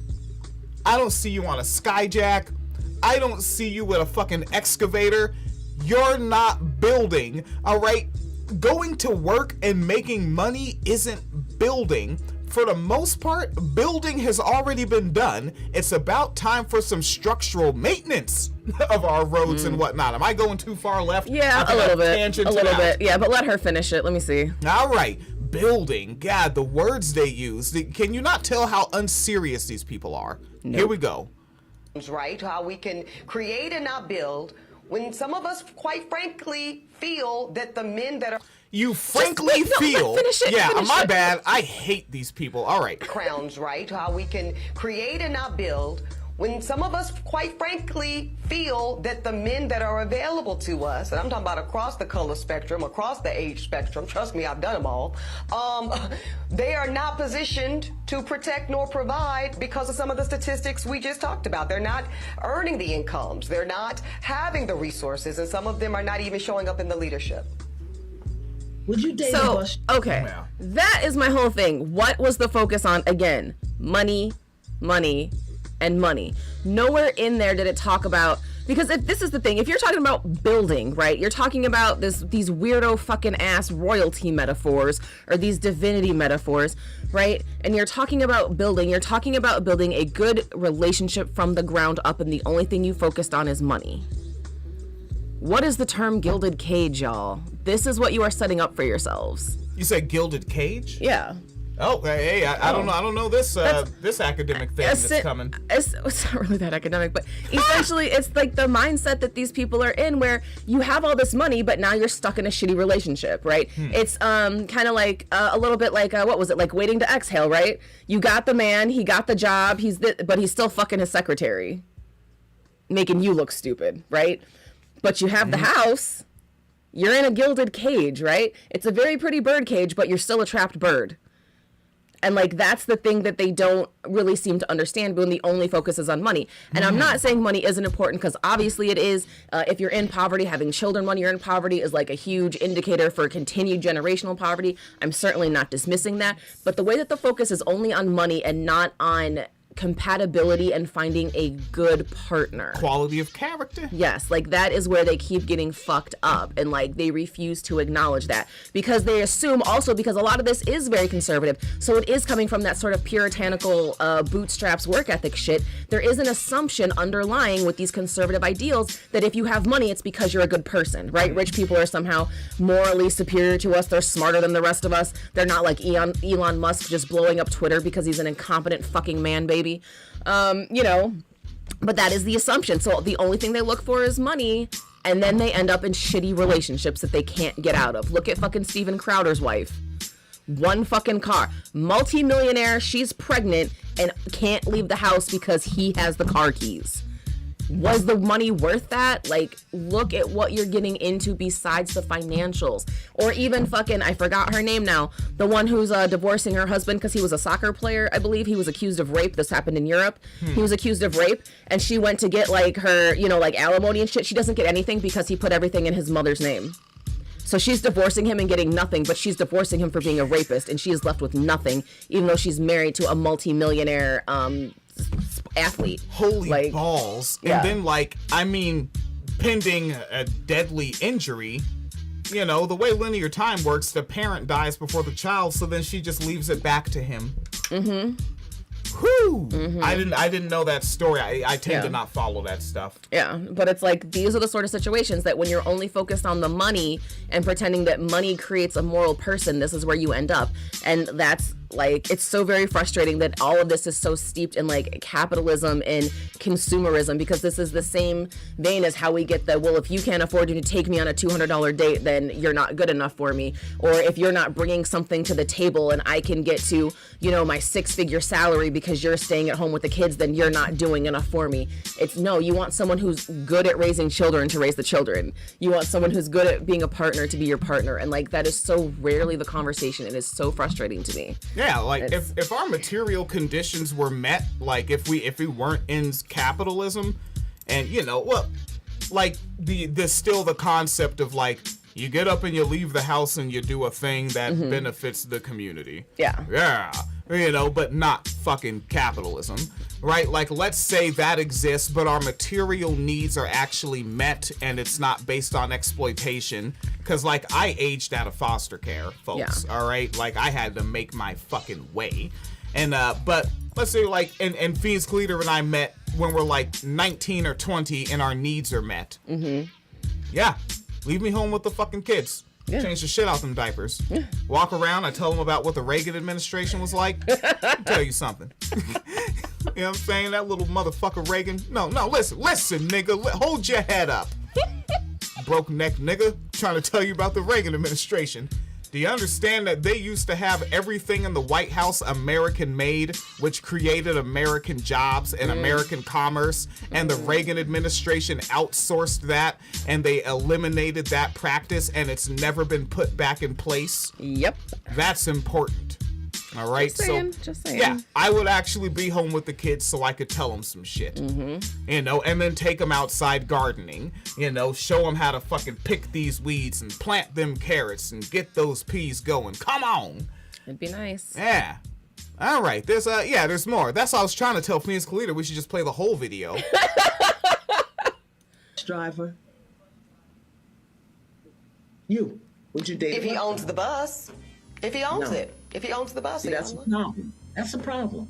I don't see you on a skyjack. I don't see you with a fucking excavator. You're not building, all right? Going to work and making money isn't building. For the most part, building has already been done. It's about time for some structural maintenance of our roads and whatnot. Am I going too far left? Yeah, a little bit. A little bit. Yeah, but let her finish it. Let me see. All right. Building. God, the words they use. Can you not tell how unserious these people are? Nope. Here we go. Right? How we can create and not build when some of us, quite frankly, feel that the men that are... You frankly feel... Yeah, my bad. I hate these people. All right. Crowns, right? How we can create and not build when some of us, quite frankly, feel that the men that are available to us, and I'm talking about across the color spectrum, across the age spectrum, trust me, I've done them all, they are not positioned to protect nor provide because of some of the statistics we just talked about. They're not earning the incomes. They're not having the resources, and some of them are not even showing up in the leadership. Would you date a So, bus? okay, Yeah. that is my whole thing. What was the focus on? Again, money, money, and money. Nowhere in there did it talk about, because if this is the thing, if you're talking about building, right, you're talking about these weirdo fucking ass royalty metaphors or these divinity metaphors, right? And you're talking about building a good relationship from the ground up, and the only thing you focused on is money. What is the term gilded cage, y'all? This is what you are setting up for yourselves. You said gilded cage? Yeah. Oh, hey, I don't know. I don't know this this academic thing that's coming. It's not really that academic, but essentially it's like the mindset that these people are in, where you have all this money, but now you're stuck in a shitty relationship, right? It's kind of like a little bit like what was it, like Waiting to Exhale, right? You got the man, he got the job, but he's still fucking his secretary, making you look stupid, right? But you have the house. You're in a gilded cage, right? It's a very pretty bird cage, but you're still a trapped bird. And like, that's the thing that they don't really seem to understand when the only focus is on money. And I'm not saying money isn't important, because obviously it is. If you're in poverty, having children when you're in poverty is like a huge indicator for continued generational poverty. I'm certainly not dismissing that. But the way that the focus is only on money and not on compatibility and finding a good partner, Quality of character. yes, like that is where they keep getting fucked up, and like they refuse to acknowledge that, because they assume also, because a lot of this is very conservative, so it is coming from that sort of puritanical bootstraps work ethic shit. There is an assumption underlying with these conservative ideals that if you have money, it's because you're a good person, right? Rich people are somehow morally superior to us. They're smarter than the rest of us. They're not like Elon Musk just blowing up Twitter because he's an incompetent fucking man baby. You know, but that is the assumption. So the only thing they look for is money, and then they end up in shitty relationships that they can't get out of. Look at fucking Steven Crowder's wife. One fucking car. Multi-millionaire, she's pregnant and can't leave the house because he has the car keys. Was the money worth that? Like, look at what you're getting into besides the financials. Or even fucking, I forgot her name now, the one who's divorcing her husband because he was a soccer player, I believe. He was accused of rape. This happened in Europe. He was accused of rape, and she went to get like her, you know, like alimony and shit. She doesn't get anything because he put everything in his mother's name. So she's divorcing him and getting nothing, but she's divorcing him for being a rapist, and she is left with nothing, even though she's married to a multi-millionaire athlete. Holy like, balls. yeah. And then, like, I mean, pending a deadly injury, you know, the way linear time works, the parent dies before the child, so then she just leaves it back to him. Mm-hmm. Whew. Mm-hmm. I didn't know that story. I tend to not follow that stuff. Yeah, but it's like, these are the sort of situations that when you're only focused on the money and pretending that money creates a moral person, this is where you end up. And that's like, it's so very frustrating that all of this is so steeped in like capitalism and consumerism, because this is the same vein as how we get the, well, if you can't afford to take me on a $200 date, then you're not good enough for me. Or if you're not bringing something to the table and I can get to, you know, my 6-figure salary because you're staying at home with the kids, then you're not doing enough for me. It's no, you want someone who's good at raising children to raise the children. You want someone who's good at being a partner to be your partner. And like, that is so rarely the conversation. It is so frustrating to me. Yeah, like if our material conditions were met, like if we weren't in capitalism, and you know, well, like the still the concept of like You get up and you leave the house and you do a thing that benefits the community. Yeah. Yeah. You know, but not fucking capitalism, right? Like, let's say that exists, but our material needs are actually met and it's not based on exploitation. Because, like, I aged out of foster care, folks, all right? Like, I had to make my fucking way. And, but let's say, like, and Phoenix Cleater and I met when we're, like, 19 or 20 and our needs are met. Yeah. Leave me home with the fucking kids. Yeah. Change the shit out them diapers. Yeah. Walk around. I tell them about what the Reagan administration was like. I'll tell you something. You know what I'm saying? That little motherfucker Reagan. No, listen, nigga. Hold your head up. Broke neck nigga. Trying to tell you about the Reagan administration. Do you understand that they used to have everything in the White House American made, which created American jobs and American commerce, and the Reagan administration outsourced that and they eliminated that practice and it's never been put back in place? Yep. That's important. All right, just saying. Yeah, I would actually be home with the kids so I could tell them some shit, you know, and then take them outside gardening, you know, show them how to fucking pick these weeds and plant them carrots and get those peas going. Come on. It'd be nice. Yeah. All right. There's more. That's what I was trying to tell Phoenix Kalita. We should just play the whole video. Driver. Would you date If he owns the bus. If he owns it. If he owns the bus. See, that's a problem.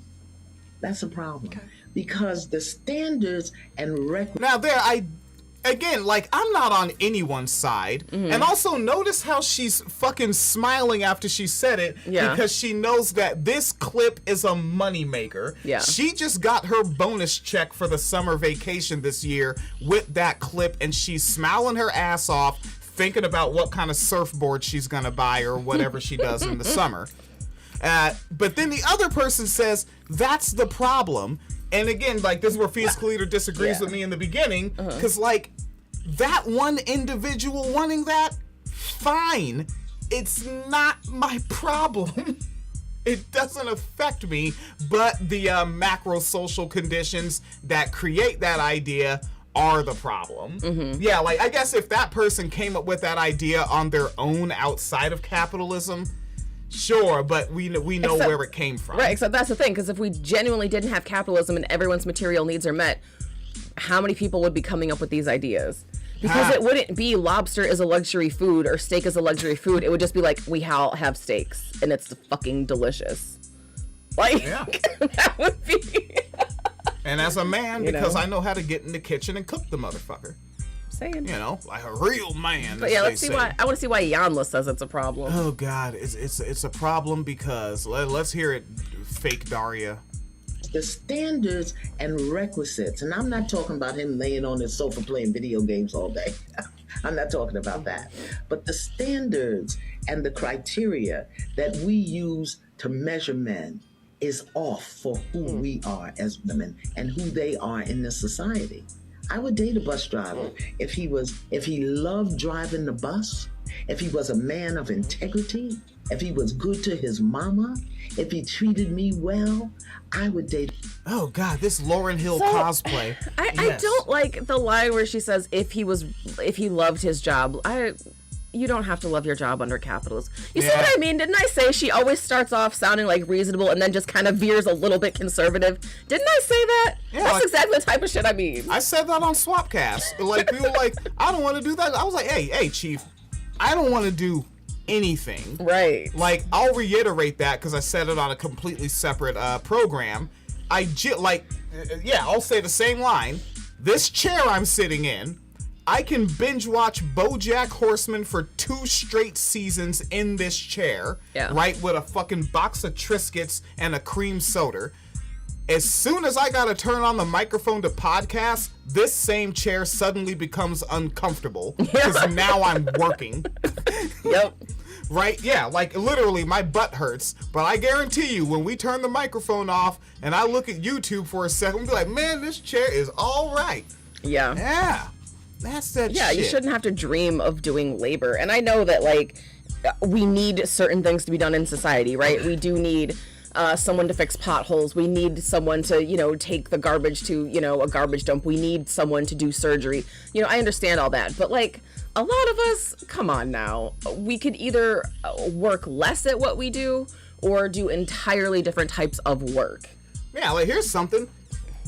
That's a problem. Okay. Because the standards and Now I'm not on anyone's side. And also notice how she's fucking smiling after she said it. Yeah. Because she knows that this clip is a moneymaker. Yeah. She just got her bonus check for the summer vacation this year with that clip, and she's smiling her ass off, thinking about what kind of surfboard she's gonna buy or whatever she does in the summer. But then the other person says, that's the problem. And again, like, this is where Phoenix Leader disagrees with me in the beginning. Because, like, that one individual wanting that, fine. It's not my problem. It doesn't affect me. But the macro social conditions that create that idea are the problem. Yeah, like, I guess if that person came up with that idea on their own outside of capitalism, sure, but we know where it came from. Right, except that's the thing, because if we genuinely didn't have capitalism and everyone's material needs are met, how many people would be coming up with these ideas? Because it wouldn't be lobster is a luxury food or steak is a luxury food. It would just be like, we have steaks and it's fucking delicious. Like, that would be... And as a man, because I know how to get in the kitchen and cook the motherfucker. Saying. You know, like a real man. But yeah, let's see why. I want to see why Yanla says it's a problem. Oh God, it's a problem because let's hear it, fake Daria. The standards and requisites, and I'm not talking about him laying on his sofa playing video games all day. I'm not talking about that. But the standards and the criteria that we use to measure men is off for who we are as women and who they are in this society. I would date a bus driver if he loved driving the bus, if he was a man of integrity, if he was good to his mama, if he treated me well, I would date. Oh God, this Lauryn Hill cosplay. I don't like the line where she says if he loved his job. You don't have to love your job under capitalism. You see what I mean? Didn't I say she always starts off sounding like reasonable and then just kind of veers a little bit conservative? Didn't I say that? Yeah, that's exactly the type of shit I mean. I said that on Swapcast. Like, people were like, I don't want to do that. I was like, hey, Chief, I don't want to do anything. Right. Like, I'll reiterate that because I said it on a completely separate program. I'll say the same line. This chair I'm sitting in, I can binge watch BoJack Horseman for 2 straight seasons in this chair, right, with a fucking box of Triscuits and a cream soda. As soon as I gotta turn on the microphone to podcast, this same chair suddenly becomes uncomfortable because now I'm working. Yep. Right? Yeah, like literally my butt hurts, but I guarantee you when we turn the microphone off and I look at YouTube for a second, I'll be like, man, this chair is all right. Yeah. Yeah. That's that shit. Yeah, you shouldn't have to dream of doing labor. And I know that, like, we need certain things to be done in society, right? We do need someone to fix potholes. We need someone to, take the garbage to, a garbage dump. We need someone to do surgery. I understand all that. But, like, a lot of us, come on now, we could either work less at what we do or do entirely different types of work. Yeah, like here's something.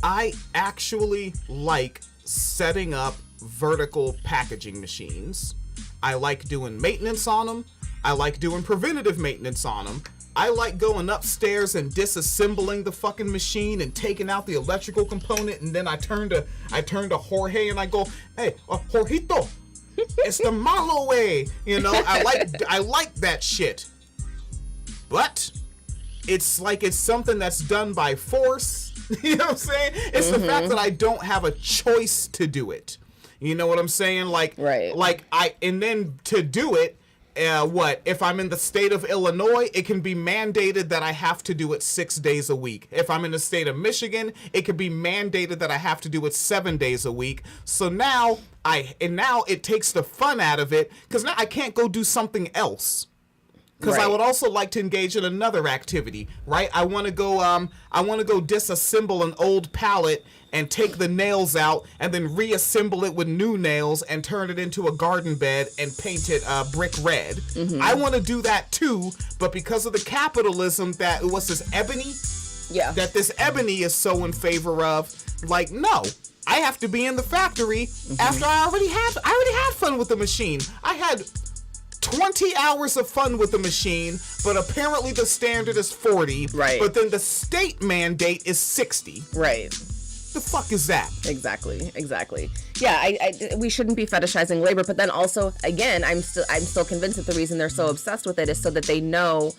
I actually like setting up vertical packaging machines. I like doing maintenance on them. I like doing preventative maintenance on them. I like going upstairs and disassembling the fucking machine and taking out the electrical component, and then I turn to Jorge and I go, "Hey, Jorgito, it's the malo way." You know, I like that shit. But it's like it's something that's done by force. You know what I'm saying? It's the fact that I don't have a choice to do it. You know what I'm saying? Like, right. Like and then to do it, if I'm in the state of Illinois, it can be mandated that I have to do it 6 days a week. If I'm in the state of Michigan, it can be mandated that I have to do it 7 days a week. So now it takes the fun out of it, because now I can't go do something else. Because I would also like to engage in another activity, right? I want to go disassemble an old pallet and take the nails out and then reassemble it with new nails and turn it into a garden bed and paint it brick red. Mm-hmm. I want to do that too, but because of the capitalism that that this ebony is so in favor of, like, no. I have to be in the factory after I already had fun with the machine. I had 20 hours of fun with the machine, but apparently the standard is 40. Right. But then the state mandate is 60. Right. The fuck is that? Exactly. Yeah, we shouldn't be fetishizing labor, but then also, again, I'm still convinced that the reason they're so obsessed with it is so that they know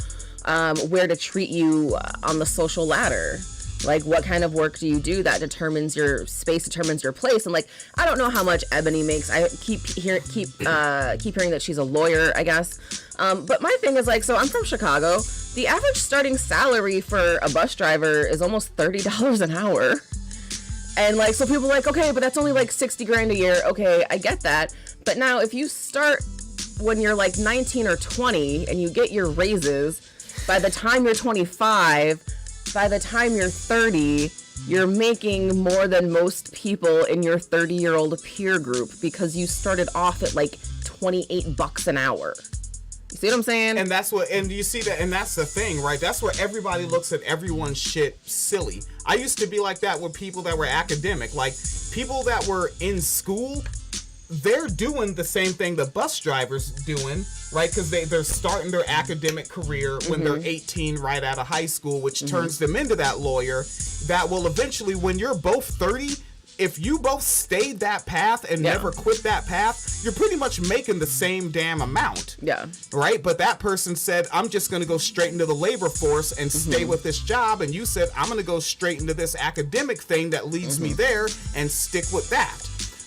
where to treat you on the social ladder. Like, what kind of work do you do that determines your space, determines your place? And, like, I don't know how much Ebony makes. I keep hearing that she's a lawyer, I guess. But my thing is, like, so I'm from Chicago. The average starting salary for a bus driver is almost $30 an hour. And, like, so people are like, okay, but that's only, like, $60,000 a year. Okay, I get that. But now if you start when you're, like, 19 or 20 and you get your raises, by the time you're 25... by the time you're 30, you're making more than most people in your 30-year-old peer group because you started off at like $28 an hour. You see what I'm saying? And that's you see that, and that's the thing, right? That's where everybody looks at everyone's shit silly. I used to be like that with people that were academic, like people that were in school. They're doing the same thing the bus drivers doing, right? Because they're starting their academic career when they're 18, right out of high school, which turns them into that lawyer that will eventually, when you're both 30, if you both stayed that path and never quit that path, you're pretty much making the same damn amount. Yeah. Right? But that person said, I'm just going to go straight into the labor force and stay with this job. And you said, I'm going to go straight into this academic thing that leads me there and stick with that.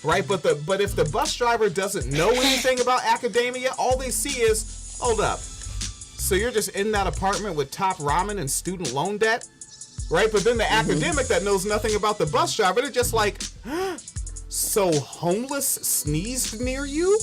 Right, but if the bus driver doesn't know anything about academia, all they see is, hold up, so you're just in that apartment with top ramen and student loan debt, right? But then the academic that knows nothing about the bus driver, they're just like, so homeless sneezed near you?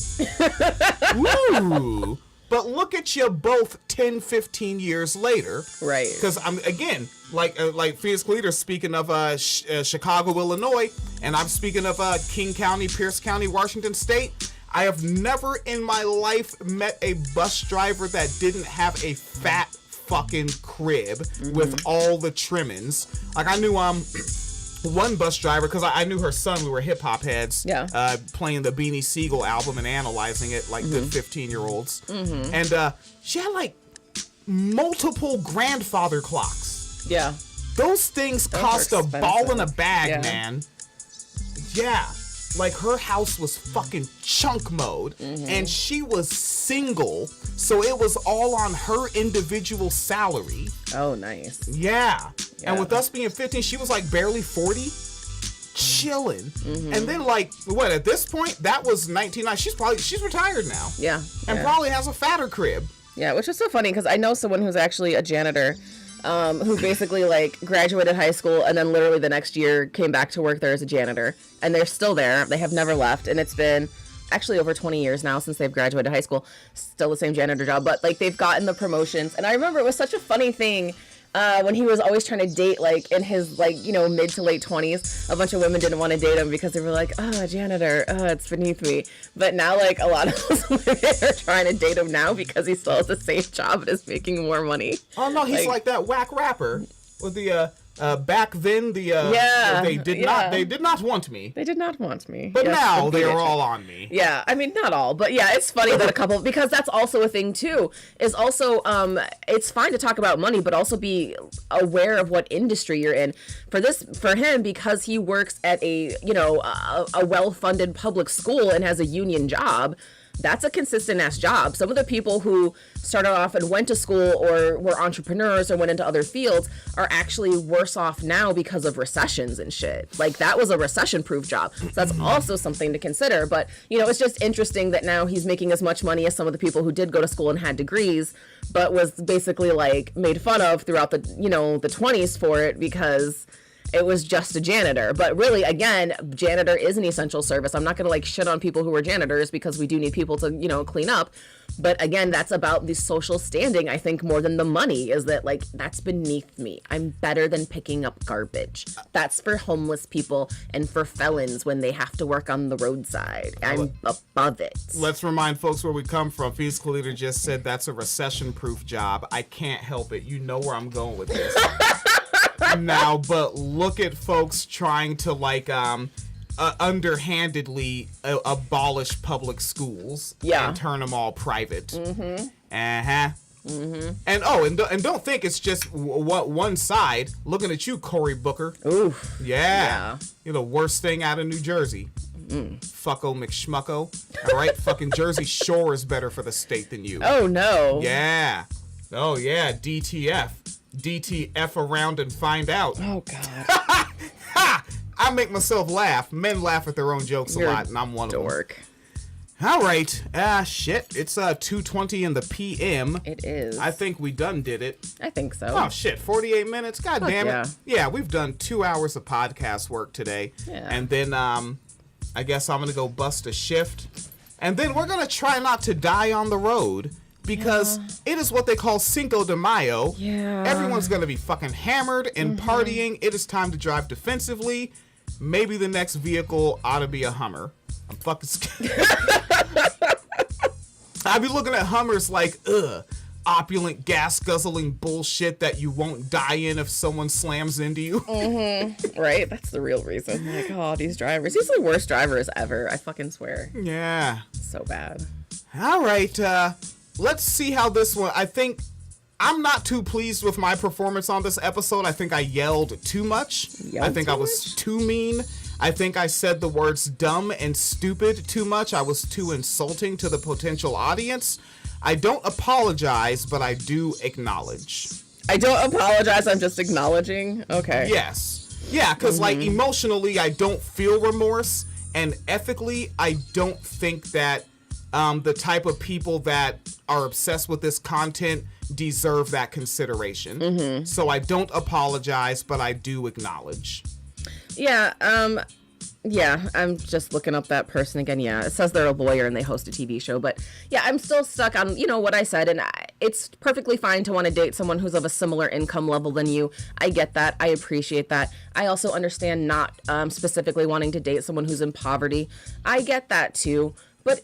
Woo! But look at you both 10, 15 years later. Right. Because I'm, again, like Phoenix Leader speaking of Chicago, Illinois, and I'm speaking of King County, Pierce County, Washington State. I have never in my life met a bus driver that didn't have a fat fucking crib with all the trimmings. Like, I knew one bus driver, because I knew her son. We were hip hop heads. Yeah. Playing the Beanie Siegel album and analyzing it like good 15-year-olds. And she had like multiple grandfather clocks. Yeah. Those things cost a ball in a bag, man. Yeah. Like, her house was fucking chunk mode, and she was single, so it was all on her individual salary. Oh, nice. Yeah. And with us being 15, she was like barely 40, chilling. And then, like, what, at this point, that was 1990. She's retired now. Yeah. And probably has a fatter crib. Yeah, which is so funny because I know someone who's actually a janitor. Who basically like graduated high school and then literally the next year came back to work there as a janitor, and they're still there. They have never left, and it's been actually over 20 years now since they've graduated high school. Still the same janitor job, but like they've gotten the promotions. And I remember it was such a funny thing when he was always trying to date, like, in his, like, you know, mid to late 20s, a bunch of women didn't want to date him because they were like, oh, janitor, oh, it's beneath me. But now, like, a lot of those women are trying to date him now because he still has the same job and is making more money. Oh, no, he's like that whack rapper with the, back then, they did not want me. They did not want me. But Yes, now they are conveniently. all on me. Yeah, I mean, not all, but yeah, it's funny that a couple, because that's also a thing too, is also, it's fine to talk about money, but also be aware of what industry you're in. For him, because he works at a well-funded public school and has a union job, that's a consistent ass job. Some of the people who started off and went to school or were entrepreneurs or went into other fields are actually worse off now because of recessions and shit. Like, that was a recession proof job. So that's also something to consider. But, you know, it's just interesting that now he's making as much money as some of the people who did go to school and had degrees, but was basically like made fun of throughout the, you know, the 20s for it because it was just a janitor. But really, again, janitor is an essential service. I'm not going to like shit on people who are janitors because we do need people to, you know, clean up. But again, that's about the social standing, I think, more than the money, is that like, that's beneath me. I'm better than picking up garbage. That's for homeless people and for felons when they have to work on the roadside. I'm above it. Let's remind folks where we come from. Feasible Leader just said that's a recession-proof job. I can't help it. You know where I'm going with this. Now, but look at folks trying to like underhandedly abolish public schools and turn them all private. Mm-hmm. Uh-huh. Mm-hmm. And don't think it's just one side. Looking at you, Cory Booker. Oof. Yeah. You're the worst thing out of New Jersey. Fucko McSmucko. All right? Fucking Jersey Shore is better for the state than you. Oh, no. Yeah. Oh, yeah. DTF. DTF around and find out. Oh, God. I make myself laugh. Men laugh at their own jokes a lot, and I'm one dork. of them. All right. Shit. It's 2:20 in the PM. It is. I think we done did it. I think so. Oh, shit. 48 minutes? God damn it. Yeah, we've done 2 hours of podcast work today. Yeah. And then I guess I'm going to go bust a shift. And then we're going to try not to die on the road. Because it is what they call Cinco de Mayo. Yeah. Everyone's going to be fucking hammered and partying. It is time to drive defensively. Maybe the next vehicle ought to be a Hummer. I'm fucking scared. I'd be looking at Hummers like, opulent, gas-guzzling bullshit that you won't die in if someone slams into you. Mm-hmm. Right? That's the real reason. Like, oh, these drivers. These are the worst drivers ever. I fucking swear. Yeah. So bad. All right, let's see how this one. I think I'm not too pleased with my performance on this episode. I think I yelled too much. I think I was too mean. I think I said the words dumb and stupid too much. I was too insulting to the potential audience. I don't apologize, but I do acknowledge. I don't apologize. I'm just acknowledging. Okay. Yes. Yeah, because like emotionally, I don't feel remorse. And ethically, I don't think that the type of people that are obsessed with this content deserve that consideration. So I don't apologize, but I do acknowledge. Yeah, I'm just looking up that person again. Yeah, it says they're a lawyer and they host a TV show. But yeah, I'm still stuck on, you know, what I said. And it's perfectly fine to want to date someone who's of a similar income level than you. I get that. I appreciate that. I also understand not specifically wanting to date someone who's in poverty. I get that too. But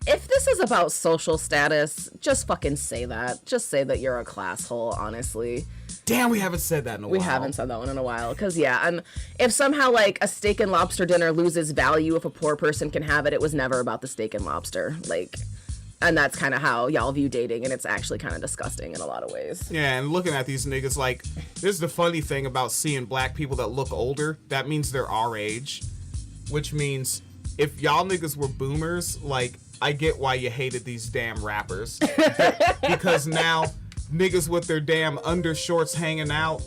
if this is about social status, just fucking say that. Just say that you're a class hole, honestly. Damn, we haven't said that in a while. We haven't said that one in a while. Because, yeah, if somehow, like, a steak and lobster dinner loses value if a poor person can have it, it was never about the steak and lobster. Like, and that's kind of how y'all view dating, and it's actually kind of disgusting in a lot of ways. Yeah, and looking at these niggas, like, this is the funny thing about seeing black people that look older. That means they're our age. Which means if y'all niggas were boomers, like, I get why you hated these damn rappers. Because now niggas with their damn undershorts hanging out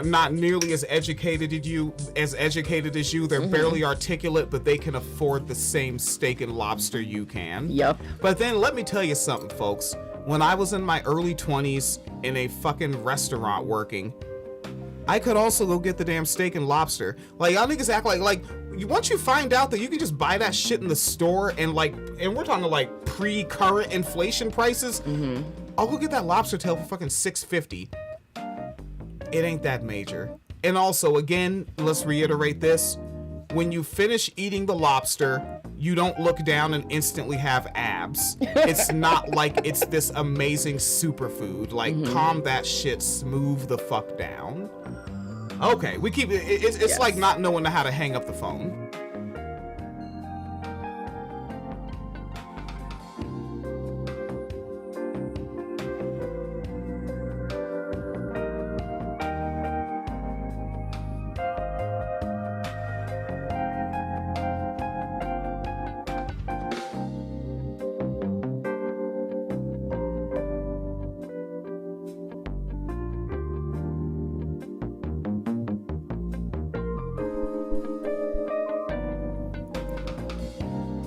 not nearly as educated as you. They're barely articulate, but they can afford the same steak and lobster you can. Yep. But then let me tell you something, folks. When I was in my early 20s in a fucking restaurant working, I could also go get the damn steak and lobster. Like, y'all niggas act like once you find out that you can just buy that shit in the store and we're talking like pre-current inflation prices, I'll go get that lobster tail for fucking $6.50. it ain't that major. And also, again, let's reiterate this. When you finish eating the lobster, you don't look down and instantly have abs. It's not like it's this amazing superfood. Like, calm that shit, smooth the fuck down. Okay, we keep it. It's like not knowing how to hang up the phone.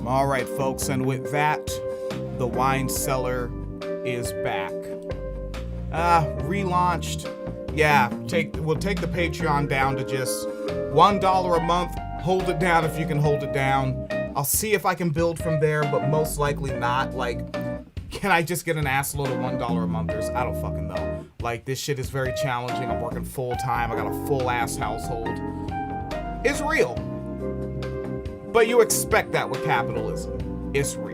All right, folks, and with that, the wine cellar is back. Relaunched. Yeah, we'll take the Patreon down to just $1 a month. Hold it down if you can hold it down. I'll see if I can build from there, but most likely not. Like, can I just get an ass load of $1 a monthers? I don't fucking know. Like, this shit is very challenging. I'm working full time. I got a full ass household. It's real. But you expect that with capitalism. It's real.